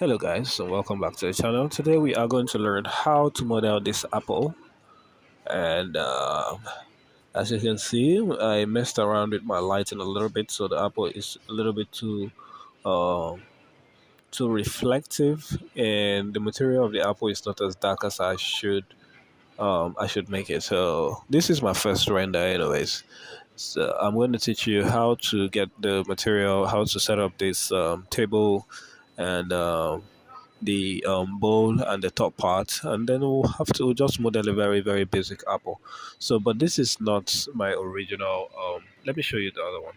Hello guys, and welcome back to the channel. Today we are going to learn how to model this apple, and as you can see, I messed around with my lighting a little bit, so the apple is a little bit um too reflective, and the material of the apple is not as dark as I should make it. So this is my first render anyways. So I'm going to teach you how to get the material, how to set up this table, and the bowl and the top part, and then we'll have to just model a very basic apple. So but this is not my original. Let me show you the other one.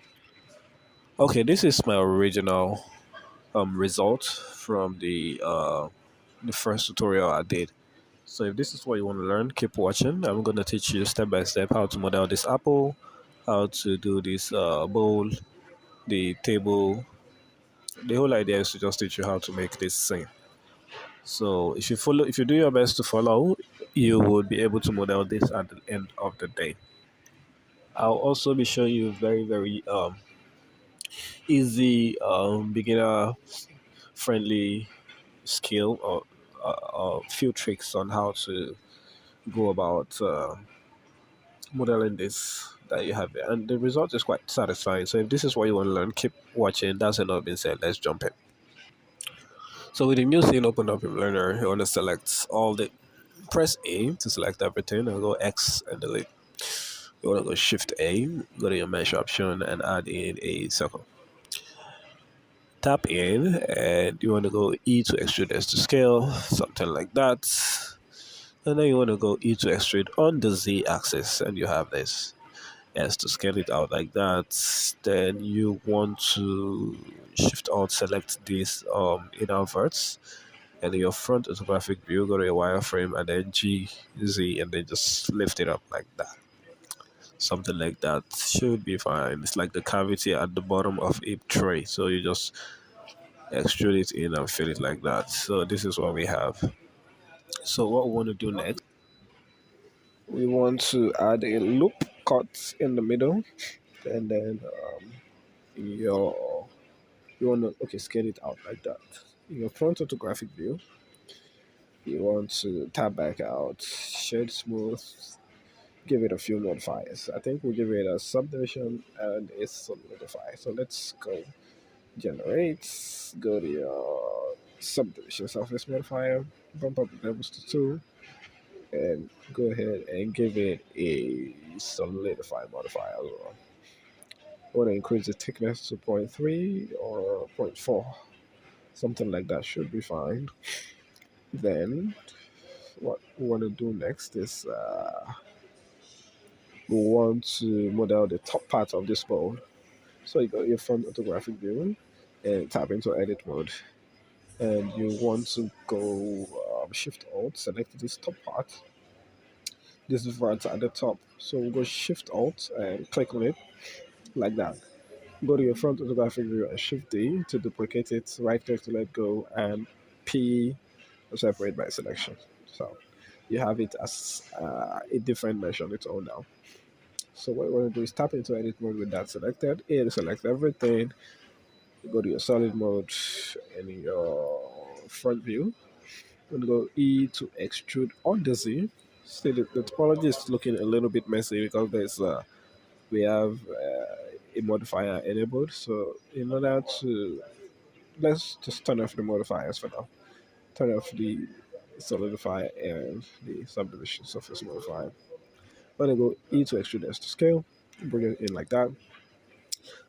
Okay, this is my original result from the first tutorial I did. So if this is what you want to learn, keep watching. I'm going to teach you step by step how to model this apple, how to do this bowl, the table. The whole idea is to just teach you how to make this thing. So if you do your best to follow, you will be able to model this at the end of the day. I'll also be showing you very easy beginner friendly skill or few tricks on how to go about modeling this that you have here. And the result is quite satisfying. So if this is what you want to learn, keep watching. That's enough being said. Let's jump in. So with the new scene open up in Learner, you want to select all the press A to select everything and go X and delete. You want to go Shift A, go to your mesh option and add in a circle. Tap in and you want to go E to extrude S to scale, something like that. And then you want to go E to extrude on the Z axis and you have this. S to scale it out like that. Then you want to Shift Alt select this inner verts, and in your front orthographic view go to your wireframe and then G Z and then just lift it up like that. Something like that should be fine. It's like the cavity at the bottom of a tray, so you just extrude it in and fill it like that. So this is what we have. So what we want to do next, we want to add a loop cut in the middle, and then your you want to scale it out like that. In your front orthographic view, you want to tab back out, shade smooth, give it a few modifiers. I think we'll give it a subdivision and a solidify. So let's go generate, go to your subdivision surface modifier, bump up the levels to 2, and go ahead and give it a solidify modifier as well. I want to increase the thickness to 0.3 or 0.4, something like that should be fine. Then what we want to do next is we want to model the top part of this bowl. So you go your front orthographic view and tap into edit mode, and you want to go Shift Alt, select this top part. This is right at the top. So we'll go Shift Alt and click on it like that. Go to your front orthographic view and Shift D to duplicate it, right click to let go, and P to separate by selection. So you have it as a different mesh on its own now. So what we want to do is tap into edit mode with that selected, and select everything. Go to your solid mode and in your front view. I'm gonna go E to extrude on the Z. See the topology is looking a little bit messy because we have a modifier enabled. So in order to let's just turn off the modifiers for now. Turn off the solidify and the subdivision surface modifier. I'm gonna go E to extrude S to scale, bring it in like that.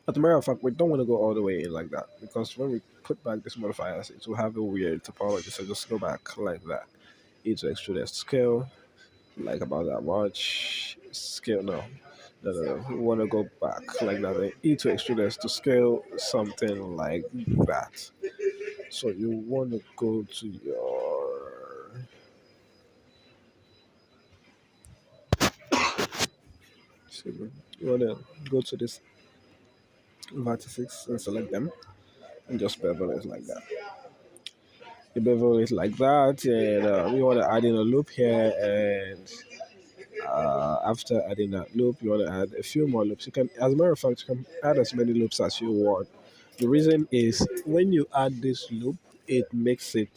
As a matter of fact, we don't want to go all the way in like that because when we put back this modifiers, it will have a weird topology. So just go back like that. E to extrude S to scale, like about that much. Scale, no. We want to go back like that. Then E to extrude S to scale, something like that. So you want to go to your you want to go to this vertices and select them and just bevel it like that. You bevel it like that, and we want to add in a loop here. And after adding that loop, you want to add a few more loops. You can, as a matter of fact, you can add as many loops as you want. The reason is when you add this loop, it makes the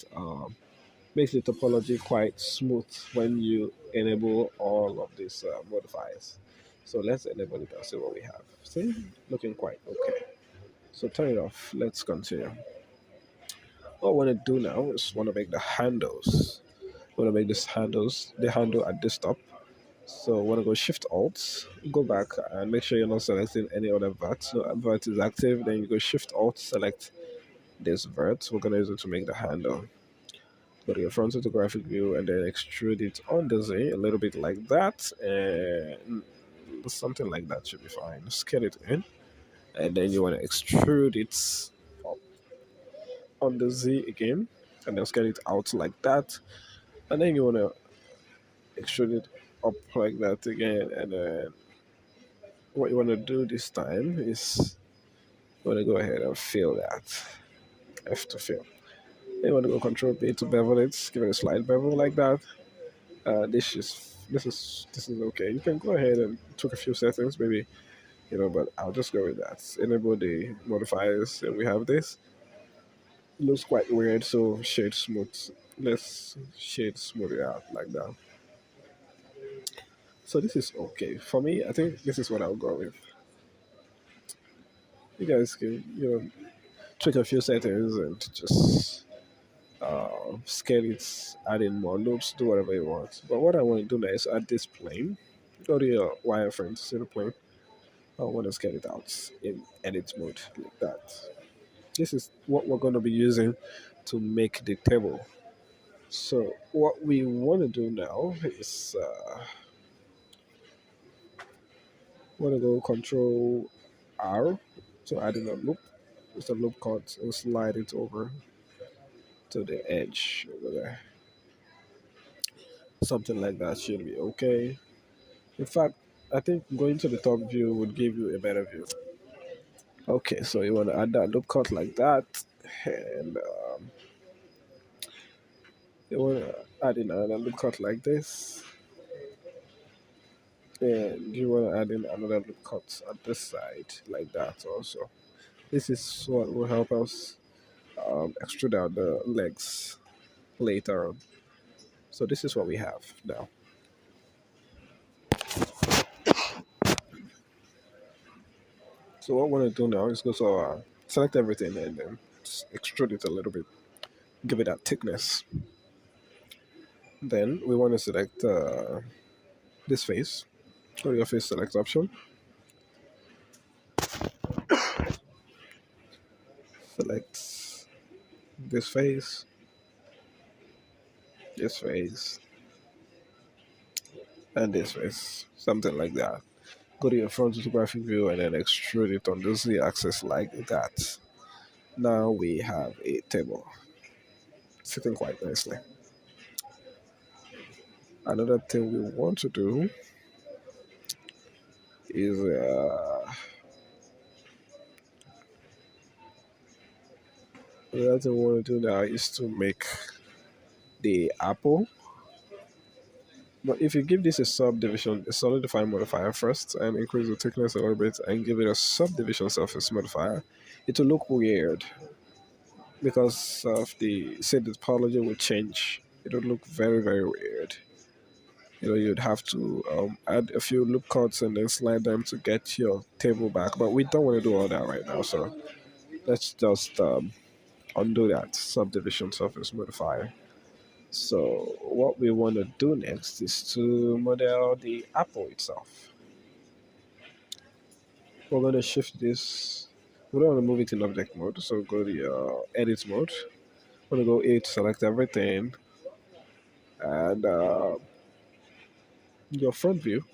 topology quite smooth when you enable all of these modifiers. So let's enable it and see what we have. See, looking quite okay. So turn it off. Let's continue. What I want to do now is want to make the handles. I want to make this handles the handle at this top. So I want to go Shift Alt, go back and make sure you're not selecting any other vert. So vert is active. Then you go Shift Alt, select this vert. We're gonna use it to make the handle. Go to your front photographic view and then extrude it on the Z a little bit like that, and something like that should be fine. Scale it in, and then you want to extrude it up on the Z again, and then scale it out like that, and then you want to extrude it up like that again, and then what you want to do this time is you want to go ahead and fill that. F to fill. Then you want to go Control B to bevel it, give it a slight bevel like that. This is okay. You can go ahead and tweak a few settings, maybe, but I'll just go with that. Enable the modifiers, and we have this. It looks quite weird, so shade smooth. Let's shade smooth it out like that. So this is okay for me. I think this is what I'll go with. You guys can tweak a few settings and just scale it, add in more loops, do whatever you want. But what I want to do now is add this plane. Go to your wireframe to see the plane. I want to scale it out in edit mode like that. This is what we're going to be using to make the table. So what we want to do now is want to go Control R to add in a loop. Just a loop cut and slide it over to the edge over there. Something like that should be okay. In fact, I think going to the top view would give you a better view. Okay, so you want to add that loop cut like that, and you want to add in another loop cut like this, and you want to add in another loop cut at this side like that also. This is what will help us extrude out the legs later on. So this is what we have now. So what I want to do now is go select everything and then just extrude it a little bit, give it that thickness. Then we want to select this face. Go to your face select option. Select this face, and this face. Something like that. Go to your front photographic view and then extrude it on the Z axis like that. Now we have a table sitting quite nicely. Another thing we want to do is another thing we want to do now is to make the apple. But if you give this a subdivision, a solidify modifier first, and increase the thickness a little bit, and give it a subdivision surface modifier, it will look weird because of the topology will change. It would look very very weird. You'd have to add a few loop cuts and then slide them to get your table back. But we don't want to do all that right now, so let's just undo that subdivision surface modifier. So what we want to do next is to model the apple itself. We're going to shift this. We don't want to move it in object mode, so go to the edit mode. We're going to go 8, select everything, and your front view.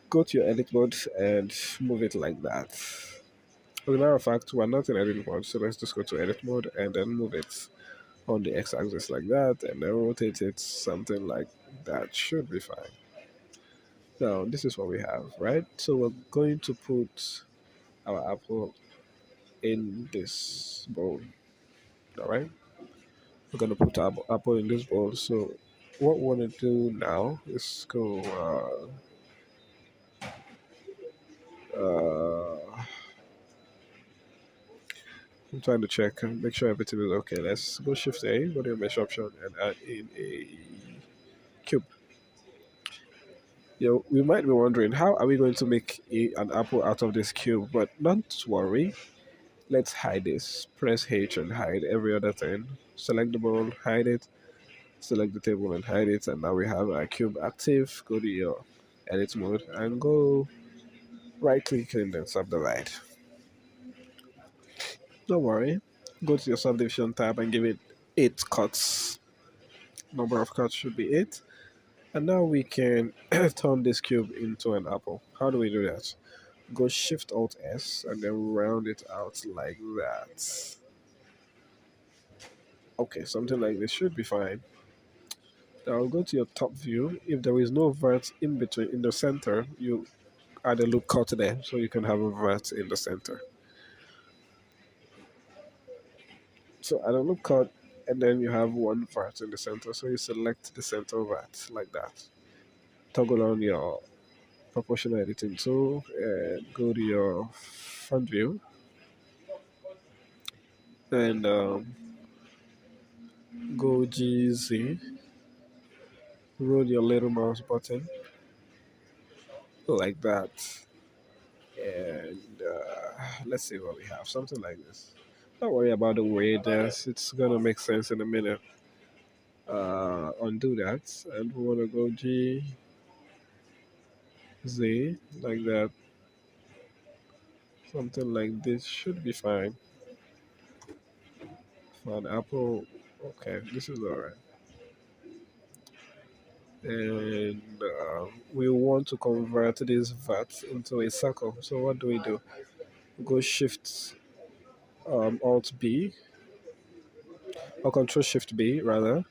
Go to your edit mode and move it like that. As a matter of fact, we're not in edit mode, so let's just go to edit mode and then move it on the x-axis like that, and then rotate it something like that. Should be fine. Now this is what we have, right? So we're going to put our apple in this bowl. All right, we're gonna put our apple in this bowl. So what we want to do now is go uh, I'm trying to check and make sure everything is okay. Let's go Shift A, go to your mesh option, and add in a cube. We might be wondering how are we going to make an apple out of this cube, but not to worry. Let's hide this. Press H and hide every other thing. Select the ball, hide it. Select the table and hide it, and now we have our cube active. Go to your edit mode and go right click and then subdivide. Don't worry. Go to your subdivision tab and give it 8 cuts. Number of cuts should be 8. And now we can turn this cube into an apple. How do we do that? Go Shift Alt S and then round it out like that. Okay, something like this should be fine. Now go to your top view. If there is no vert in between, in the center, you add a loop cut there so you can have a vert in the center. So add a loop cut and then you have one vert in the center. So you select the center vert like that. Toggle on your proportional editing tool and go to your front view and go GZ, roll your little mouse button like that. And let's see what we have. Something like this. Don't worry about the way this. It's gonna make sense in a minute. Undo that, and we wanna go G Z like that. Something like this should be fine. For an apple, okay, this is alright. And we want to convert this VAT into a circle. So what do? Go Shift Alt B or Control Shift B rather,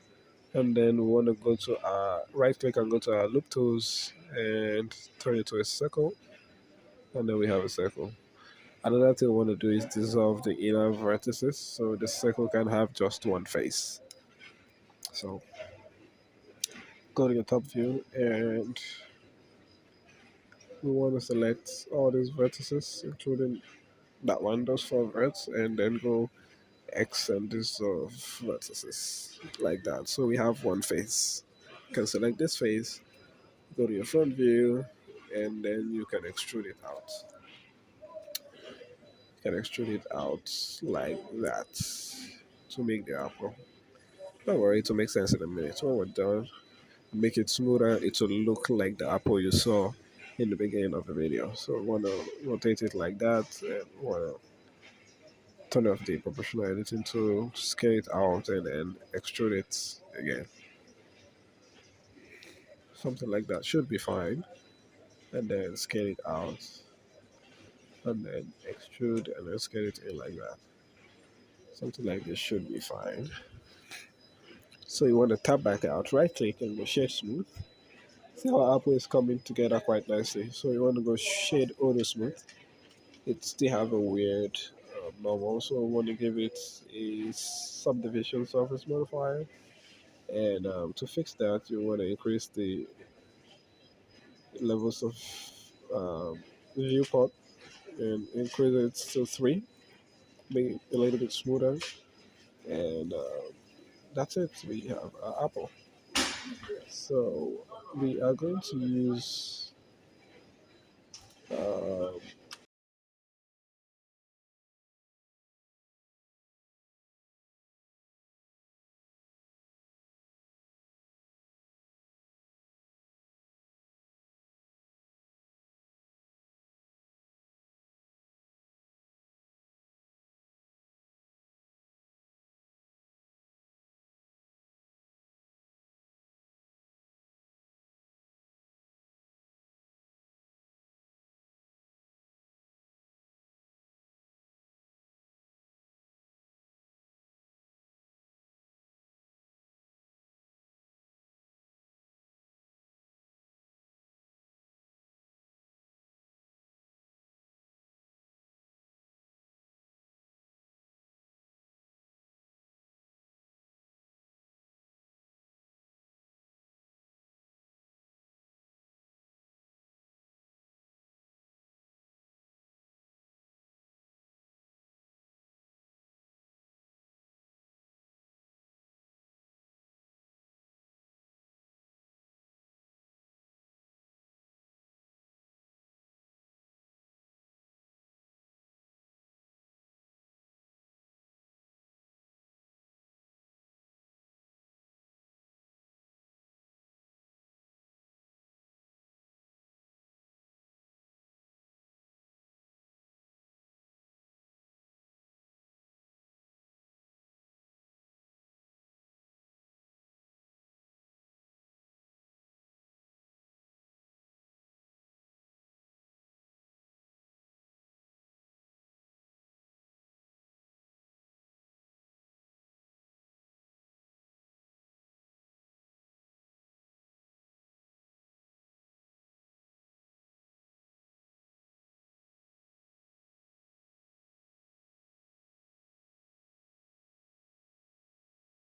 and then we want to go to our right click and go to our loop tools and turn it to a circle, and then we have a circle. Another thing we want to do is dissolve the inner vertices so the circle can have just one face. So go to your top view and we want to select all these vertices, including that one, those 4 verts, and then go X and dissolve vertices like that. So we have one face. You can select this face, go to your front view, and then you can extrude it out. You can extrude it out like that to make the apple. Don't worry, it will make sense in a minute. When we're done, make it smoother, it will look like the apple you saw in the beginning of the video. So we want to rotate it like that, and want to turn off the proportional editing to scale it out and then extrude it again. Something like that should be fine. And then scale it out and then extrude and then scale it in like that. Something like this should be fine. So you want to tap back out, right click and go shade smooth. See how our apple is coming together quite nicely. So you want to go shade auto smooth. It still have a weird normal, so we want to give it a subdivision surface modifier. And to fix that, you want to increase the levels of viewport and increase it to 3, make it a little bit smoother. And that's it. We have our apple. So we are going to use